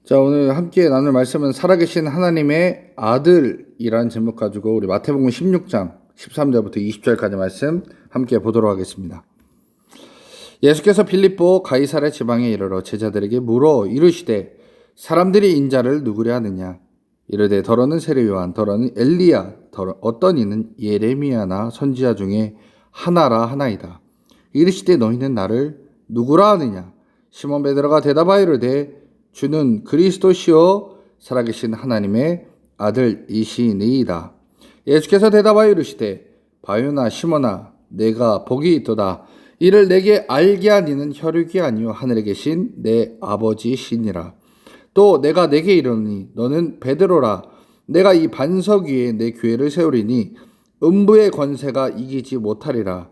자, 오늘 함께 나눌 말씀은 살아계신 하나님의 아들이라는 제목 가지고 우리 마태복음 16장 13절부터 20절까지 말씀 함께 보도록 하겠습니다. 예수께서 빌립보 가이사랴 지방에 이르러 제자들에게 물어 이르시되 사람들이 인자를 누구려 하느냐? 이르되 더러는 세례 요한, 더러는 엘리야, 어떤 이는 예레미야나 선지자 중에 하나라 하나이다. 이르시되 너희는 나를 누구라 하느냐? 시몬 베드로가 대답하여 이르되 주는 그리스도시요 살아계신 하나님의 아들이시니이다. 예수께서 대답하여 이르시되 바요나 시몬아 내가 복이 있도다. 이를 내게 알게 하니는 혈육이 아니요 하늘에 계신 내 아버지시니라. 또 내가 내게 이르노니 너는 베드로라. 내가 이 반석 위에 내 교회를 세우리니 음부의 권세가 이기지 못하리라.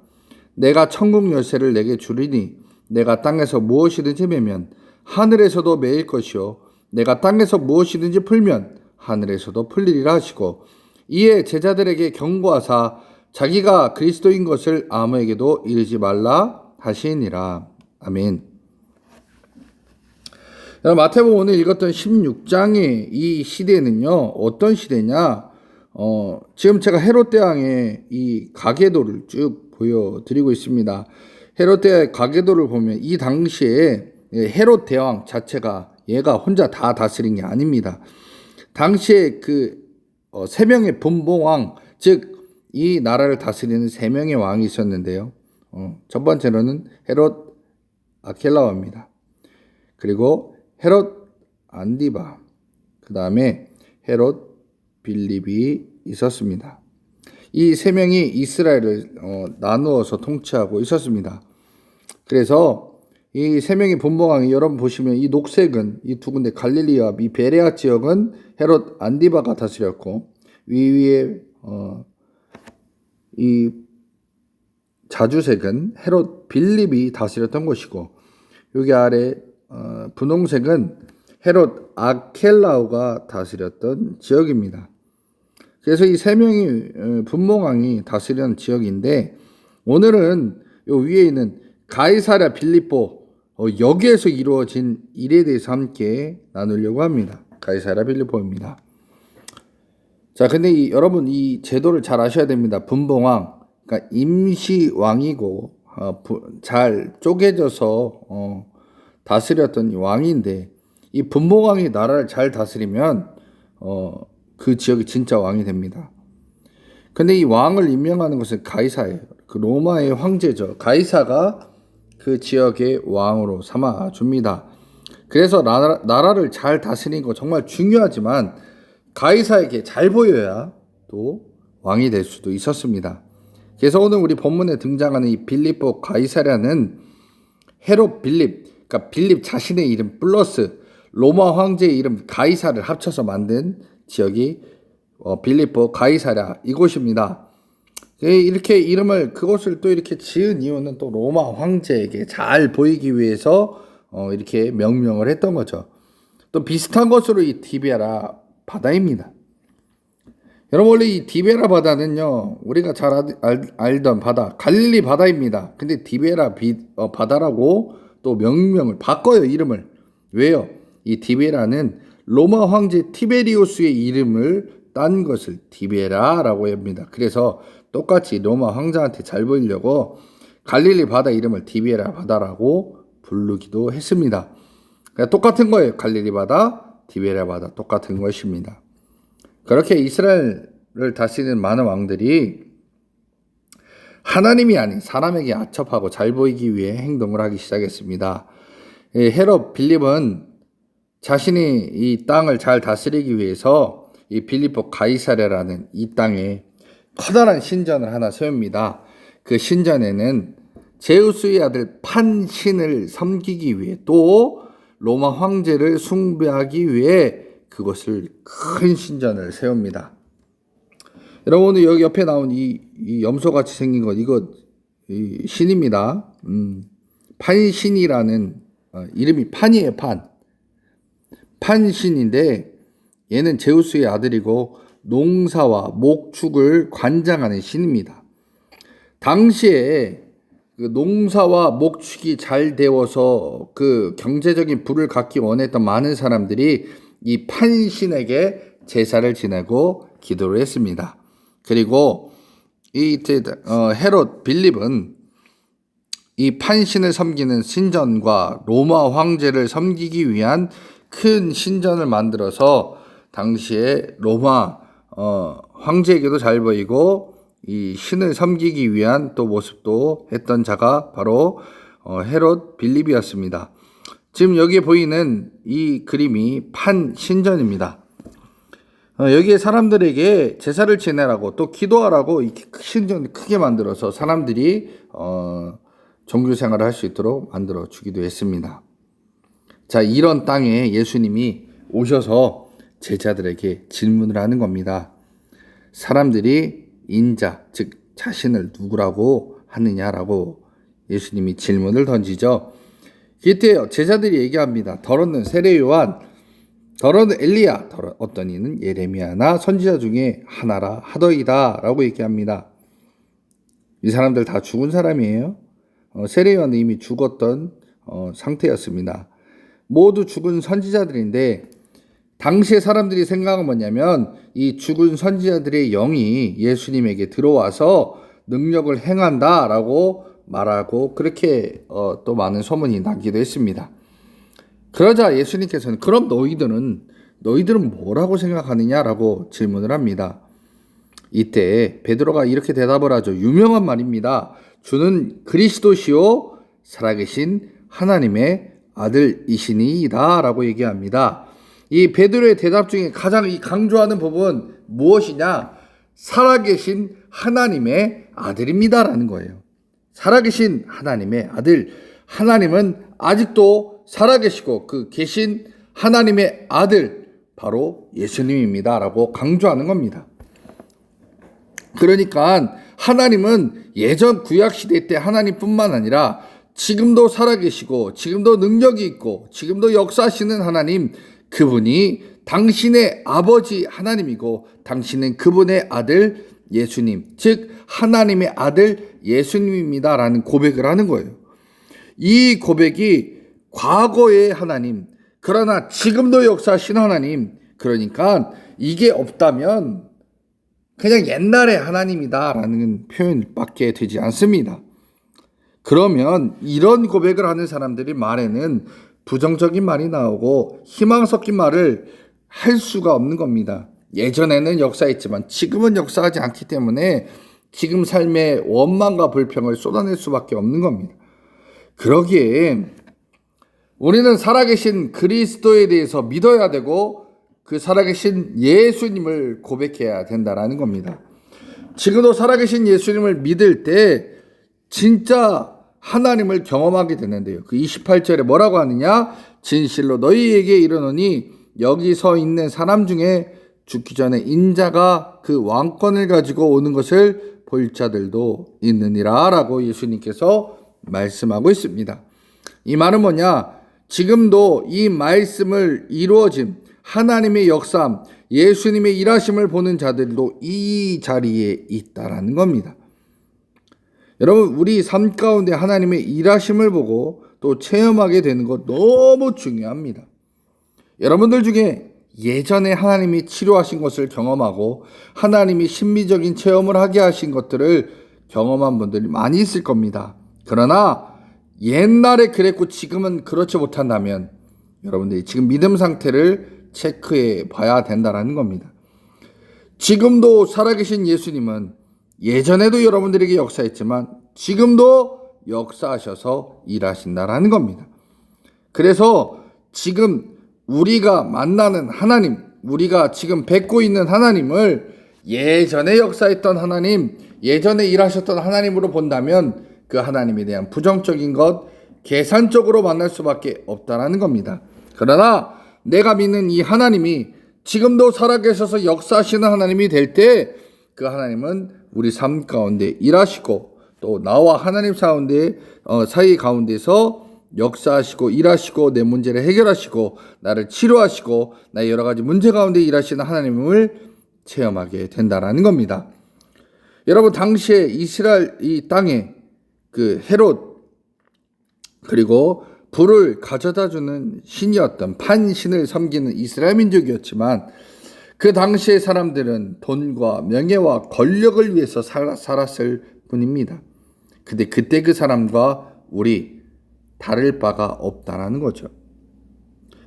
내가 천국 열쇠를 내게 주리니 내가 땅에서 무엇이든지 매면 하늘에서도 매일 것이요 내가 땅에서 무엇이든지 풀면 하늘에서도 풀리리라 하시고 이에 제자들에게 경고하사 자기가 그리스도인 것을 아무에게도 이르지 말라 하시니라. 아멘. 마태복음 오늘 읽었던 16장의 이 시대는요 어떤 시대냐? 지금 제가 헤롯 대왕의 이 가계도를 쭉 보여드리고 있습니다. 헤롯 대왕의 가계도를 보면 이 당시에 헤롯 대왕 자체가 얘가 혼자 다 다스린 게 아닙니다. 당시에 세 명의 분봉왕, 즉 이 나라를 다스리는 세 명의 왕이 있었는데요. 첫 번째로는 헤롯 아켈라오입니다. 그리고 헤롯 안디바, 그 다음에 헤롯 빌립이 있었습니다. 이 세 명이 이스라엘을 나누어서 통치하고 있었습니다. 그래서 이 세 명의 분봉왕이 여러분 보시면 이 녹색은 이 두 군데 갈릴리와 이 베레아 지역은 헤롯 안디바가 다스렸고 위에 이 자주색은 헤롯 빌립이 다스렸던 것이고 여기 아래 분홍색은 헤롯 아켈라오가 다스렸던 지역입니다. 그래서 이 세 명이 분봉왕이 다스리는 지역인데 오늘은 요 위에 있는 가이사랴 빌립보 여기에서 이루어진 일에 대해서 함께 나누려고 합니다. 가이사랴 빌립보입니다. 자, 근데 여러분 이 제도를 잘 아셔야 됩니다. 분봉왕, 그러니까 임시 왕이고 잘 쪼개져서 다스렸던 왕인데 이 분봉왕이 나라를 잘 다스리면 그 지역이 진짜 왕이 됩니다. 근데 이 왕을 임명하는 것은 가이사예요. 그 로마의 황제죠. 가이사가 그 지역의 왕으로 삼아 줍니다. 그래서 나라를 잘 다스리는 거 정말 중요하지만 가이사에게 잘 보여야 또 왕이 될 수도 있었습니다. 그래서 오늘 우리 본문에 등장하는 이 빌립보 가이사랴는 헤롯 빌립, 그러니까 빌립 자신의 이름 플러스 로마 황제의 이름 가이사를 합쳐서 만든 지역이 빌립보 가이사랴 이곳입니다. 이렇게 이름을 그것을 또 이렇게 지은 이유는 또 로마 황제에게 잘 보이기 위해서 이렇게 명명을 했던 거죠. 또 비슷한 것으로 이 디베라 바다입니다. 여러분 원래 이 디베라 바다는요 우리가 잘 알던 바다 갈릴리 바다입니다. 근데 디베라 바다라고 또 명명을 바꿔요. 이름을. 왜요? 이 디베라는 로마 황제 티베리우스의 이름을 딴 것을 디베라라고 합니다. 그래서 똑같이 로마 황제한테 잘 보이려고 갈릴리 바다 이름을 디베라 바다라고 부르기도 했습니다. 그러니까 똑같은 거예요. 갈릴리 바다, 디베라 바다 똑같은 것입니다. 그렇게 이스라엘을 다스리는 많은 왕들이 하나님이 아닌 사람에게 아첩하고 잘 보이기 위해 행동을 하기 시작했습니다. 헤롯 빌립은 자신이 이 땅을 잘 다스리기 위해서 이 빌립보 가이사랴라는 이 땅에 커다란 신전을 하나 세웁니다. 그 신전에는 제우스의 아들 판신을 섬기기 위해 또 로마 황제를 숭배하기 위해 그것을 큰 신전을 세웁니다. 여러분 오늘 여기 옆에 나온 이 염소같이 생긴 것 이거 이 신입니다. 판신이라는 이름이 판이에요. 판신인데 얘는 제우스의 아들이고 농사와 목축을 관장하는 신입니다. 당시에 그 농사와 목축이 잘 되어서 그 경제적인 부를 갖기 원했던 많은 사람들이 이 판신에게 제사를 지내고 기도를 했습니다. 그리고 이 헤롯 빌립은 이 판신을 섬기는 신전과 로마 황제를 섬기기 위한 큰 신전을 만들어서 당시에 로마 황제에게도 잘 보이고 이 신을 섬기기 위한 또 모습도 했던 자가 바로 헤롯 빌립이었습니다. 지금 여기에 보이는 이 그림이 판신전입니다. 여기에 사람들에게 제사를 지내라고 또 기도하라고 이 신전을 크게 만들어서 사람들이 종교 생활을 할 수 있도록 만들어 주기도 했습니다. 자, 이런 땅에 예수님이 오셔서 제자들에게 질문을 하는 겁니다. 사람들이 인자, 즉 자신을 누구라고 하느냐라고 예수님이 질문을 던지죠. 이때 제자들이 얘기합니다. 더러는 세례 요한, 더러는 엘리야, 어떤 이는 예레미야나 선지자 중에 하나라 하더이다 라고 얘기합니다. 이 사람들 다 죽은 사람이에요. 세례 요한은 이미 죽었던 상태였습니다. 모두 죽은 선지자들인데 당시에 사람들이 생각은 뭐냐면 이 죽은 선지자들의 영이 예수님에게 들어와서 능력을 행한다라고 말하고 그렇게 또 많은 소문이 나기도 했습니다. 그러자 예수님께서는 그럼 너희들은 뭐라고 생각하느냐라고 질문을 합니다. 이때 베드로가 이렇게 대답을 하죠. 유명한 말입니다. 주는 그리스도시요 살아계신 하나님의 아들이시니이다 라고 얘기합니다. 이 베드로의 대답 중에 가장 강조하는 부분 무엇이냐? 살아계신 하나님의 아들입니다 라는 거예요. 살아계신 하나님의 아들. 하나님은 아직도 살아계시고 그 계신 하나님의 아들 바로 예수님입니다 라고 강조하는 겁니다. 그러니까 하나님은 예전 구약시대 때 하나님뿐만 아니라 지금도 살아계시고 지금도 능력이 있고 지금도 역사하시는 하나님, 그분이 당신의 아버지 하나님이고 당신은 그분의 아들 예수님, 즉 하나님의 아들 예수님입니다 라는 고백을 하는 거예요. 이 고백이 과거의 하나님, 그러나 지금도 역사하신 하나님, 그러니까 이게 없다면 그냥 옛날의 하나님이다 라는 표현밖에 되지 않습니다. 그러면 이런 고백을 하는 사람들이 말에는 부정적인 말이 나오고 희망 섞인 말을 할 수가 없는 겁니다. 예전에는 역사했지만 지금은 역사하지 않기 때문에 지금 삶의 원망과 불평을 쏟아낼 수밖에 없는 겁니다. 그러기에 우리는 살아계신 그리스도에 대해서 믿어야 되고 그 살아계신 예수님을 고백해야 된다라는 겁니다. 지금도 살아계신 예수님을 믿을 때 진짜 하나님을 경험하게 되는데요. 그 28절에 뭐라고 하느냐? 진실로 너희에게 이르노니 여기 서 있는 사람 중에 죽기 전에 인자가 그 왕권을 가지고 오는 것을 볼 자들도 있느니라 라고 예수님께서 말씀하고 있습니다. 이 말은 뭐냐? 지금도 이 말씀을 이루어짐, 하나님의 역사함, 예수님의 일하심을 보는 자들도 이 자리에 있다라는 겁니다. 여러분, 우리 삶 가운데 하나님의 일하심을 보고 또 체험하게 되는 것 너무 중요합니다. 여러분들 중에 예전에 하나님이 치료하신 것을 경험하고 하나님이 신비적인 체험을 하게 하신 것들을 경험한 분들이 많이 있을 겁니다. 그러나 옛날에 그랬고 지금은 그렇지 못한다면 여러분들이 지금 믿음 상태를 체크해 봐야 된다는 겁니다. 지금도 살아계신 예수님은 예전에도 여러분들에게 역사했지만 지금도 역사하셔서 일하신다라는 겁니다. 그래서 지금 우리가 만나는 하나님, 우리가 지금 뵙고 있는 하나님을 예전에 역사했던 하나님, 예전에 일하셨던 하나님으로 본다면 그 하나님에 대한 부정적인 것, 계산적으로 만날 수밖에 없다라는 겁니다. 그러나 내가 믿는 이 하나님이 지금도 살아계셔서 역사하시는 하나님이 될 때 그 하나님은 우리 삶 가운데 일하시고 또 나와 하나님 사이 가운데서 역사하시고 일하시고 내 문제를 해결하시고 나를 치료하시고 나의 여러 가지 문제 가운데 일하시는 하나님을 체험하게 된다라는 겁니다. 여러분, 당시에 이스라엘 이 땅에 그 헤롯 그리고 불을 가져다 주는 신이었던 판신을 섬기는 이스라엘 민족이었지만 그 당시의 사람들은 돈과 명예와 권력을 위해서 살았을 뿐입니다. 근데 그때 그 사람과 우리 다를 바가 없다라는 거죠.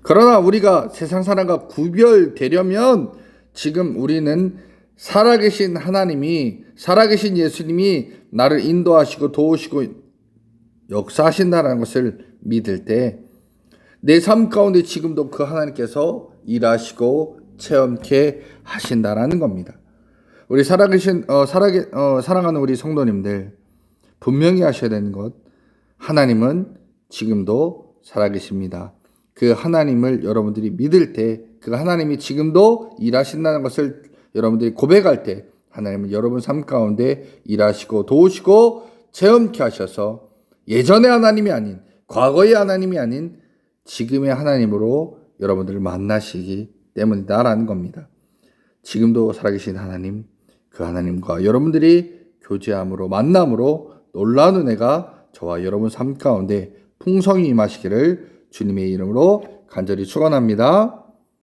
그러나 우리가 세상 사람과 구별되려면 지금 우리는 살아계신 하나님이, 살아계신 예수님이 나를 인도하시고 도우시고 역사하신다는 것을 믿을 때 내 삶 가운데 지금도 그 하나님께서 일하시고 체험케 하신다라는 겁니다. 우리 사랑하는 우리 성도님들 분명히 하셔야 되는 것, 하나님은 지금도 살아계십니다. 그 하나님을 여러분들이 믿을 때, 그 하나님이 지금도 일하신다는 것을 여러분들이 고백할 때 하나님은 여러분 삶 가운데 일하시고 도우시고 체험케 하셔서 예전의 하나님이 아닌, 과거의 하나님이 아닌 지금의 하나님으로 여러분들을 만나시기 때문이다라는 겁니다. 지금도 살아계신 하나님, 그 하나님과 여러분들이 교제함으로, 만남으로 놀라운 은혜가 저와 여러분 삶 가운데 풍성히 임하시기를 주님의 이름으로 간절히 축원합니다.